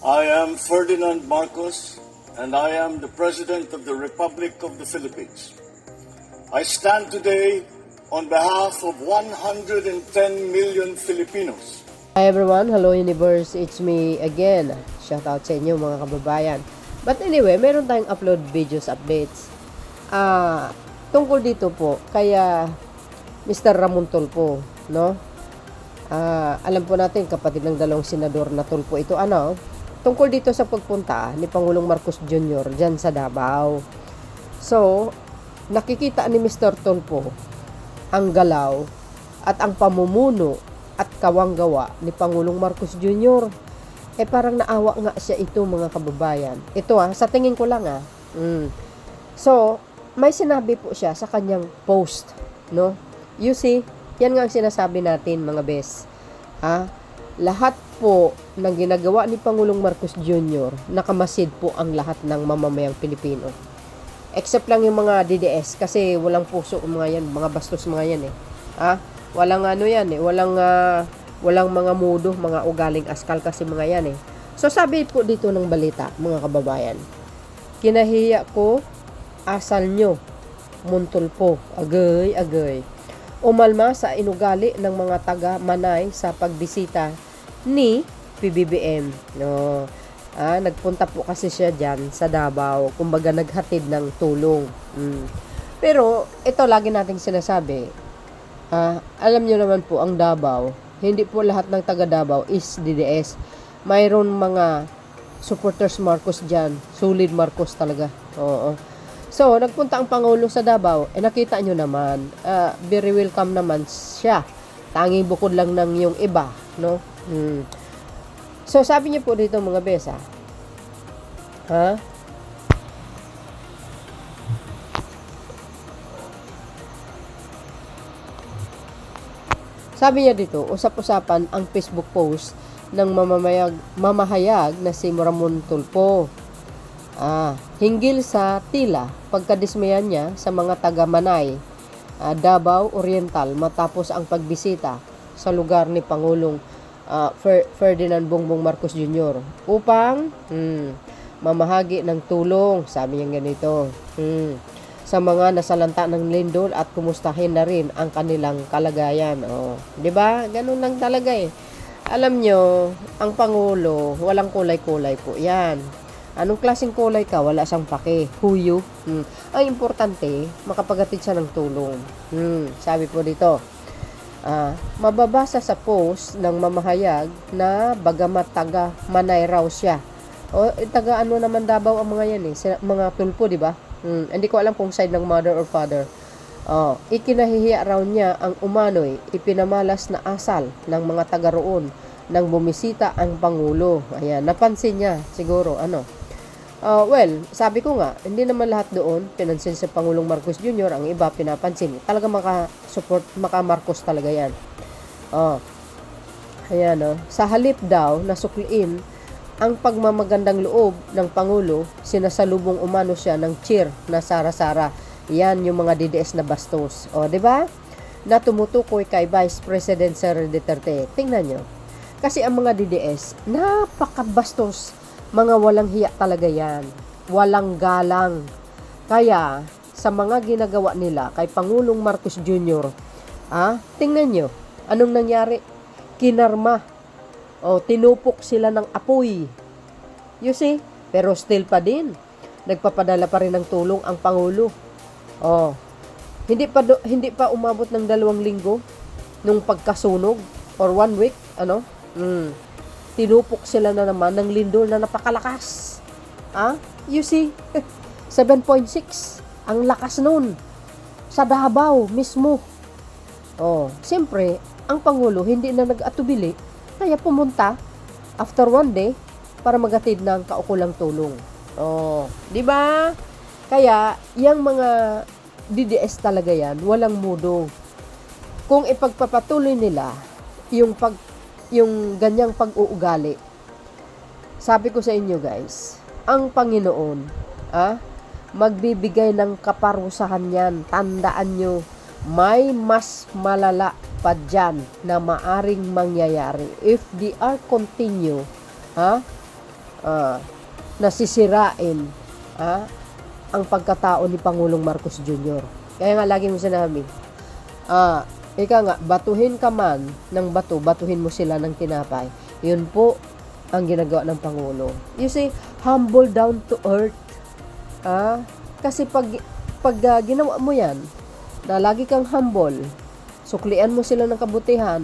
I am Ferdinand Marcos, and I am the President of the Republic of the Philippines. I stand today on behalf of 110 million Filipinos. Hi everyone, hello universe, it's me again. Shout out sa inyo mga kababayan. But anyway, meron tayong upload videos updates. Tungkol dito po, kaya Mr. Ramon Tulfo, no? Alam po natin, kapatid ng dalawang senador na Tulfo ito, tungkol dito sa pagpunta ni Pangulong Marcos Jr. dyan sa Davao. So, nakikita ni Mr. Tulfo ang galaw at ang pamumuno at kawanggawa ni Pangulong Marcos Jr. Parang naawa nga siya ito mga kababayan. Ito sa tingin ko lang So, may sinabi po siya sa kanyang post, no? You see, yan nga ang sinasabi natin mga bes. Lahat po ng ginagawa ni Pangulong Marcos Jr., nakamasid po ang lahat ng mamamayang Pilipino. Except lang yung mga DDS kasi walang puso mga yan, mga bastos mga yan Walang walang mga mudo, mga ugaling askal kasi mga yan So sabi po dito ng balita, mga kababayan, kinahiya ko, asal nyo, Montulfo, agay. Umalma sa inugali ng mga taga-Manay sa pagbisita ni PBBM. No. Nagpunta po kasi siya dyan sa Davao, kumbaga naghatid ng tulong. Pero ito lagi nating sinasabi, alam nyo naman po ang Davao, hindi po lahat ng taga Davao is DDS. Mayroon mga supporters Marcos dyan, solid Marcos talaga. Oo. So, nagpunta ang Pangulo sa Davao, nakita nyo naman, very welcome naman siya. Tanging bukod lang ng yung iba, no? So, sabi niyo po dito mga besa, sabi niya dito, usap-usapan ang Facebook post ng mamahayag na si Ramon Tulfo. Hinggil sa tila pagkadismayan niya sa mga taga-Manay, Davao Oriental matapos ang pagbisita sa lugar ni Pangulong Ferdinand Bongbong Marcos Jr. upang mamahagi ng tulong, sabi niya ganito, sa mga nasalanta ng lindol at kumustahin na rin ang kanilang kalagayan. Di ba? Ganun lang talaga Alam nyo, ang Pangulo, walang kulay-kulay po yan. Anong klaseng kulay ka? Wala siyang pake. Huyo. Ang importante, makapagatid siya ng tulong. Sabi po dito, mababasa sa post ng mamahayag na bagamat taga Manay raw siya. Taga ano naman Davao ang mga yan mga Tulfo, di ba? Hindi ko alam kung side ng mother or father. Ikinahihiya raw niya ang umano'y ipinamalas na asal ng mga taga roon nang bumisita ang Pangulo. Ayan, napansin niya siguro well, sabi ko nga, hindi naman lahat doon pinansin si Pangulong Marcos Jr., ang iba pinapansin. Talaga maka-support, maka-Marcos talaga yan. Ayan, sa halip daw na sukliin ang pagmamagandang loob ng Pangulo, sinasalubong umano siya ng cheer na sara-sara. Yan yung mga DDS na bastos. Di ba? Na tumutukoy kay Vice President Sara Duterte. Tingnan nyo. Kasi ang mga DDS, napakabastos. Mga walang hiya talaga yan. Walang galang. Kaya, sa mga ginagawa nila kay Pangulong Marcos Jr., tingnan nyo, anong nangyari? Kinarma. Tinupok sila ng apoy. You see? Pero still pa din. Nagpapadala pa rin ng tulong ang Pangulo. Hindi pa umabot ng 2 linggo nung pagkasunog or 1 week, tinupok sila na naman ng lindol na napakalakas. You see? 7.6 ang lakas nun sa Davao mismo. Siyempre, ang Pangulo hindi na nag-atubili, kaya pumunta after 1 day para magatid ng kaukulang tulong. Di ba? Kaya, yung mga DDS talaga yan, walang mudo. Kung ipagpapatuloy nila yung ganyang pag-uugali, sabi ko sa inyo guys, ang Panginoon, magbibigay ng kaparusahan yan. Tandaan nyo, may mas malala pa dyan na maaring mangyayari if they are continue nasisirain ang pagkatao ni Pangulong Marcos Jr. Kaya nga lagi mo sinabi, ika nga, batuhin ka man ng bato, batuhin mo sila ng tinapay. Yun po ang ginagawa ng Pangulo. You see, humble down to earth. Kasi pag ginawa mo yan, na lagi kang humble, suklian mo sila ng kabutihan,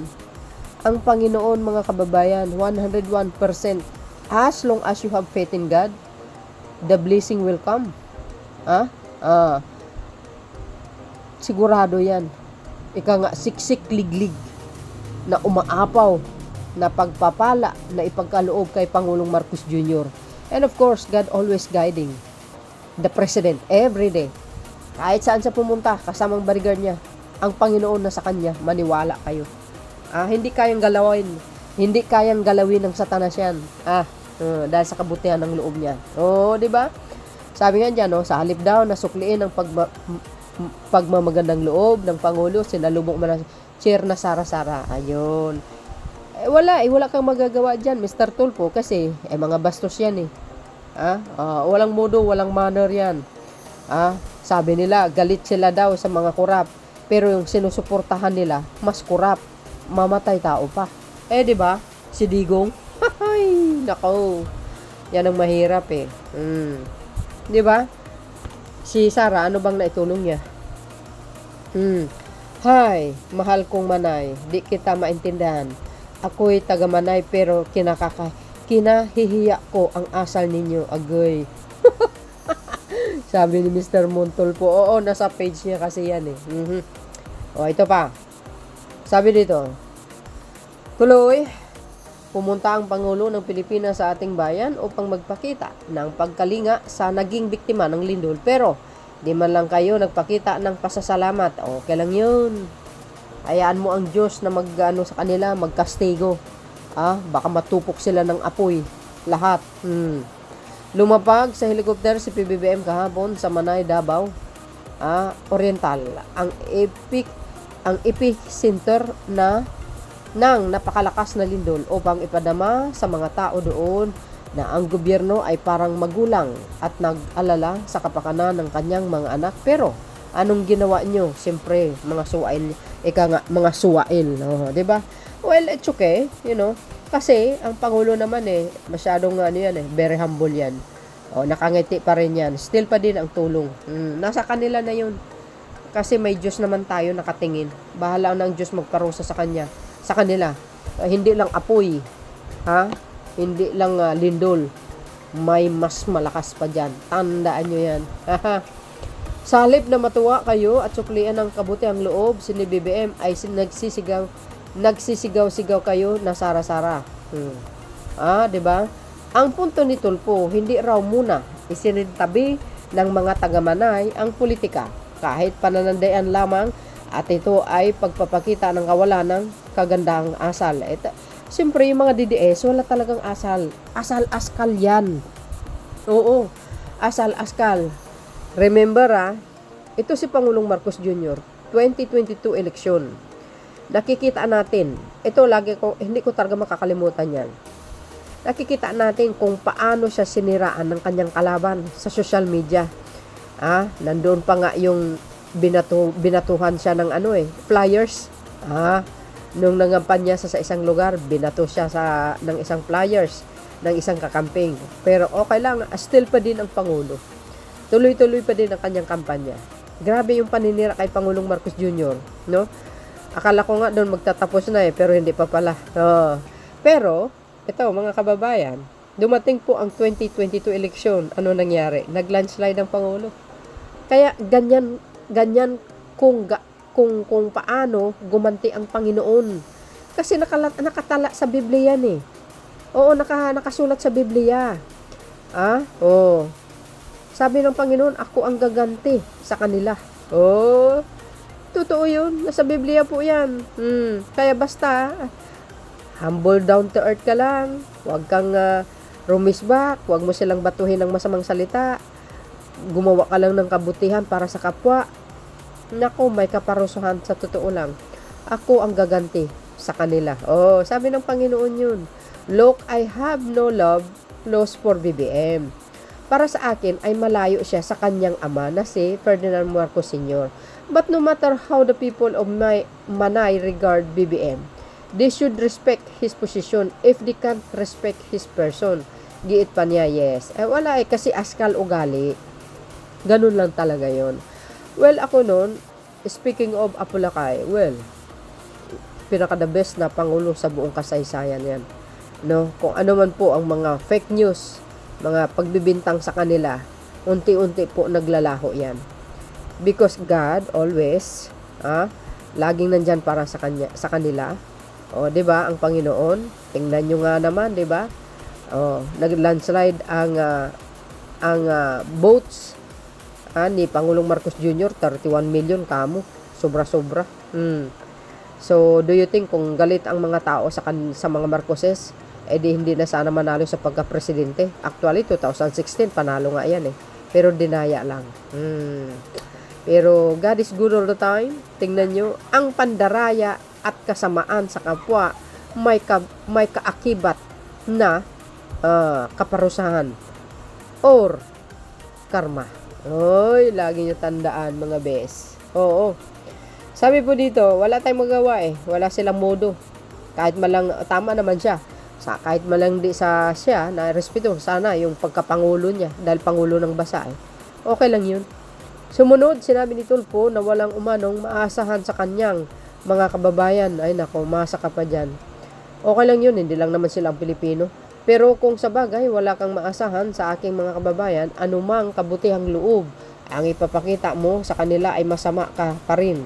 ang Panginoon, mga kababayan, 101%, as long as you have faith in God, the blessing will come. Sigurado yan. Ika nga, siksik liglig na umaapaw na pagpapala na ipagkaloob kay Pangulong Marcos Jr. And of course, God always guiding the President every day. Kahit saan siya pumunta, kasamang bodyguard niya, ang Panginoon na sa kanya, maniwala kayo. Hindi kayang galawin ng Satanas yan. Dahil sa kabutihan ng loob niya. Di ba? Sabi nga diyan, sa halip daw na sukliin ang pagmamagandang loob ng Pangulo, sinalubong man ang chair na sara-sara. Ayun. Wala kang magagawa diyan, Mr. Tulfo, kasi mga bastos yan walang modo, walang manner yan. Sabi nila, galit sila daw sa mga kurap, pero yung sinusuportahan nila, mas kurap, mamatay tao pa. Di ba? Si Digong, ay, nako. Yan ang mahirap Di ba? Si Sara, ano bang naitulong niya? Hay, mahal kong Manay, di kita maintindihan. Ako'y taga Manay, pero kinahihiya ko ang asal ninyo, agoy. Sabi ni Mr. Montol po. Oo, nasa page niya kasi yan ito pa. Sabi dito, tuloy, pumunta ang Pangulo ng Pilipinas sa ating bayan upang magpakita ng pagkalinga sa naging biktima ng lindol. Pero, di man lang kayo nagpakita ng pasasalamat. Okay lang yun. Hayaan mo ang Diyos na sa kanila, magkastigo. Baka matupok sila ng apoy. Lahat. Lumapag sa helicopter si PBBM kahapon sa Manay, Davao Oriental. Ang epicenter ng napakalakas na lindol upang ipadama sa mga tao doon na ang gobyerno ay parang magulang at nag-alala sa kapakanan ng kanyang mga anak. Pero anong ginawa nyo? Siyempre, mga suwail, mga suwail, di ba? Well, it's okay, kasi ang Pangulo naman masyadong very humble yan. Nakangiti pa rin yan. Still pa din ang tulong. Nasa kanila na yun. Kasi may Diyos naman tayo nakatingin. Bahala na ang Diyos magparusa sa kanila. Hindi lang apoy. Hindi lang lindol. May mas malakas pa dyan. Tandaan nyo yan. Sa halip na matuwa kayo at suklian ng kabutiang loob, si BBM ay nagsisigaw-sigaw kayo na sara-sara. Diba? Ang punto ni Tulfo, hindi raw muna isinintabi ng mga taga-Manay ang politika kahit pananandaian lamang, at ito ay pagpapakita ng kawalan ng kagandahang asal. Siyempre, yung mga DDS, wala talagang asal. Asal-askal yan. Oo, asal-askal. Remember, ito si Pangulong Marcos Jr., 2022 election. Nakikita natin, hindi ko talaga makakalimutan yan. Nakikita natin kung paano siya siniraan ng kanyang kalaban sa social media. Nandoon pa nga yung binatuhan siya ng flyers. Nung nangampanya sa isang lugar, binato siya ng isang flyers, ng isang kakamping. Pero okay lang, still pa din ang Pangulo. Tuloy-tuloy pa din ang kanyang kampanya. Grabe yung paninira kay Pangulong Marcos Jr., no? Akala ko nga doon magtatapos na pero hindi pa pala. Pero, ito mga kababayan, dumating po ang 2022 election. Ano nangyari? Nag-landslide ang Pangulo. Kaya ganyan kung paano gumanti ang Panginoon. Kasi nakatala sa Biblia yan Oo, nakasulat sa Biblia. Sabi ng Panginoon, ako ang gaganti sa kanila. Totoo yun. Nasa Biblia po yan. Kaya basta, humble down to earth ka lang. Huwag kang rumisbak. Huwag mo silang batuhin ng masamang salita. Gumawa ka lang ng kabutihan para sa kapwa. Nako, may kaparusahan sa totoo lang. Ako ang gaganti sa kanila. Sabi ng Panginoon yun. Look, I have no love loss for BBM. Para sa akin ay malayo siya sa kanyang ama na si Ferdinand Marcos Sr. But no matter how the people of Manay regard BBM, they should respect his position if they can't respect his person. Giit pa niya, yes. Wala kasi askal ugali. Ganun lang talaga yon. Well, ako nun, speaking of Apulacay, well, pinaka the best na pangulo sa buong kasaysayan yan. No? Kung ano man po ang mga fake news, mga pagbibintang sa kanila, unti-unti po naglalaho yan. Because God always, laging nandyan para sa kanila. O, 'di ba? Ang Panginoon, tingnan niyo nga naman, 'di ba? O, nag-landslide ang boats ni Pangulong Marcos Jr., 31 million kamo. Sobra-sobra. So, do you think kung galit ang mga tao sa mga Marcoses, di hindi na sana manalo sa pagka-presidente? Actually, 2016, panalo nga yan Pero dinaya lang. Pero God is good all the time. Tingnan nyo, ang pandaraya at kasamaan sa kapwa may kaakibat na kaparusahan or karma. Oy, lagi nyo tandaan mga bes. Oo. Sabi po dito, wala tayong magawa Wala silang modo. Kahit malang, tama naman siya. Kahit malang di siya, na respeto sana yung pagkapangulo niya. Dahil pangulo ng basa Okay lang yun. Sumunod, sinabi ni Tulfo na walang umanong maasahan sa kanyang mga kababayan. Ay nako, masa ka pa dyan. Okay lang yun, hindi lang naman silang Pilipino. Pero kung sa bagay, wala kang maasahan sa aking mga kababayan, anumang kabutihang loob ang ipapakita mo sa kanila ay masama ka pa rin.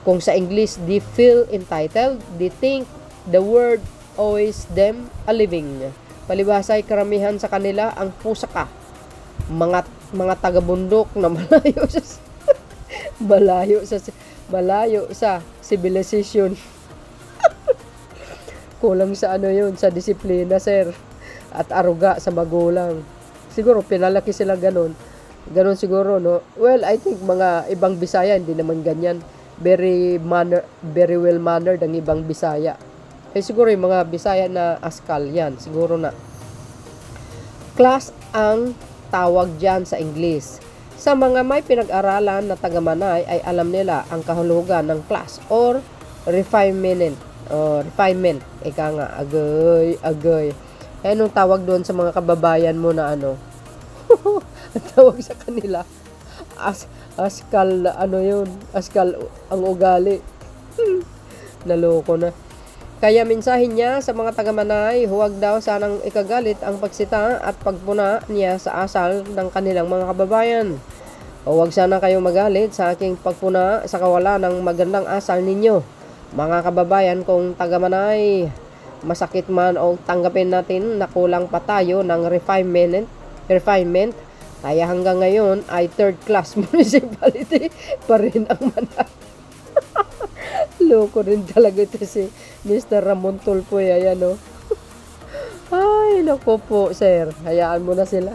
Kung sa English, they feel entitled, they think the world owes them a living. Palibhasay, karamihan sa kanila ang pusaka. Mga taga-bundok na malayo sa civilization. Kulang sa yun, sa disiplina, sir. At aruga sa magulang. Siguro, pinalaki sila ganun. Ganun siguro, no? Well, I think mga ibang Bisaya, hindi naman ganyan. Very well mannered ang ibang Bisaya. Siguro yung mga Bisaya na askal, yan. Siguro na. Class ang tawag dyan sa English. Sa mga may pinag-aralan na taga-Manay ay alam nila ang kahulugan ng class or refinement. Refinement. Ika nga, agay. Anong tawag doon sa mga kababayan mo na ang tawag sa kanila? Askal, yun? Askal ang ugali. Naloko na. Kaya mensahe niya sa mga taga-Manay, huwag daw sanang ikagalit ang pagsita at pagpuna niya sa asal ng kanilang mga kababayan. O huwag sana kayong magalit sa aking pagpuna sa kawalan ng magandang asal ninyo. Mga kababayan kong taga-Manay, masakit man o tanggapin natin na kulang pa tayo ng refinement, kaya hanggang ngayon ay third class municipality pa rin ang Manay. Loko rin talaga ito si Mr. Ramon Tulfo. Ayan, Ay, naku po, sir. Hayaan mo na sila.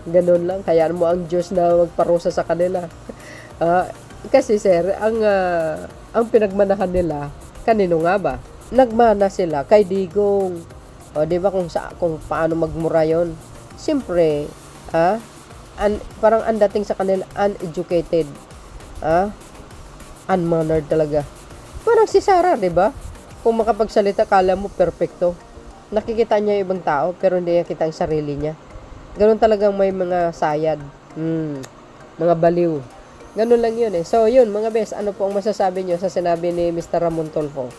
Ganun lang. Hayaan mo ang Diyos na magparusa sa kanila. Kasi, sir, ang pinagmanahan nila, kanino nga ba? Nagmana sila kay Digong. O, di ba kung paano magmura yon? Siyempre, parang ang dating sa kanila, uneducated. Unmannered talaga. Parang si Sarah, di ba? Kung makapagsalita, kala mo perfecto. Nakikita niya yung ibang tao, pero hindi niya kita ang sarili niya. Ganun talagang may mga sayad. Mga baliw. Ganun lang yun So, yun, mga bes, ano po ang masasabi niyo sa sinabi ni Mr. Ramon Tulfo?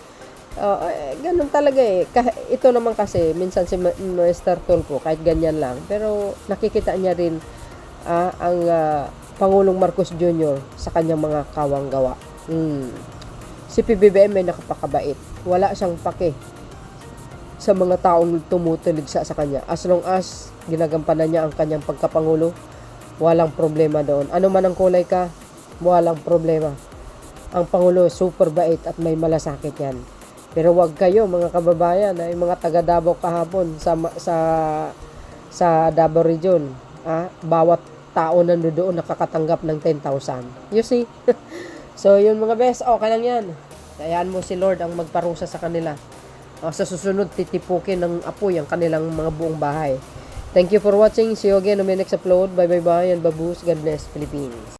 Ganun talaga Ito naman kasi, minsan si Mr. Tulfo, kahit ganyan lang. Pero, nakikita niya rin ang Pangulong Marcos Jr. sa kanyang mga kawang gawa. Si PBBM may nakapakabait. Wala siyang pake sa mga taong tumutuligsa sa kanya. As long as ginagampanan niya ang kanyang pagkapangulo, walang problema doon. Ano man ang kulay ka, walang problema. Ang Pangulo super bait at may malasakit yan. Pero wag kayo mga kababayan, ay mga taga Davao kahapon sa Davao Region, bawat tao nandoon nakakatanggap ng 10,000. You see? So, yun mga best, okay lang yan. Hayaan mo si Lord ang magparusa sa kanila. Sa susunod, titipukin ng apoy ang kanilang mga buong bahay. Thank you for watching. See you again on my next upload. Bye bye bye and babush. God bless Philippines.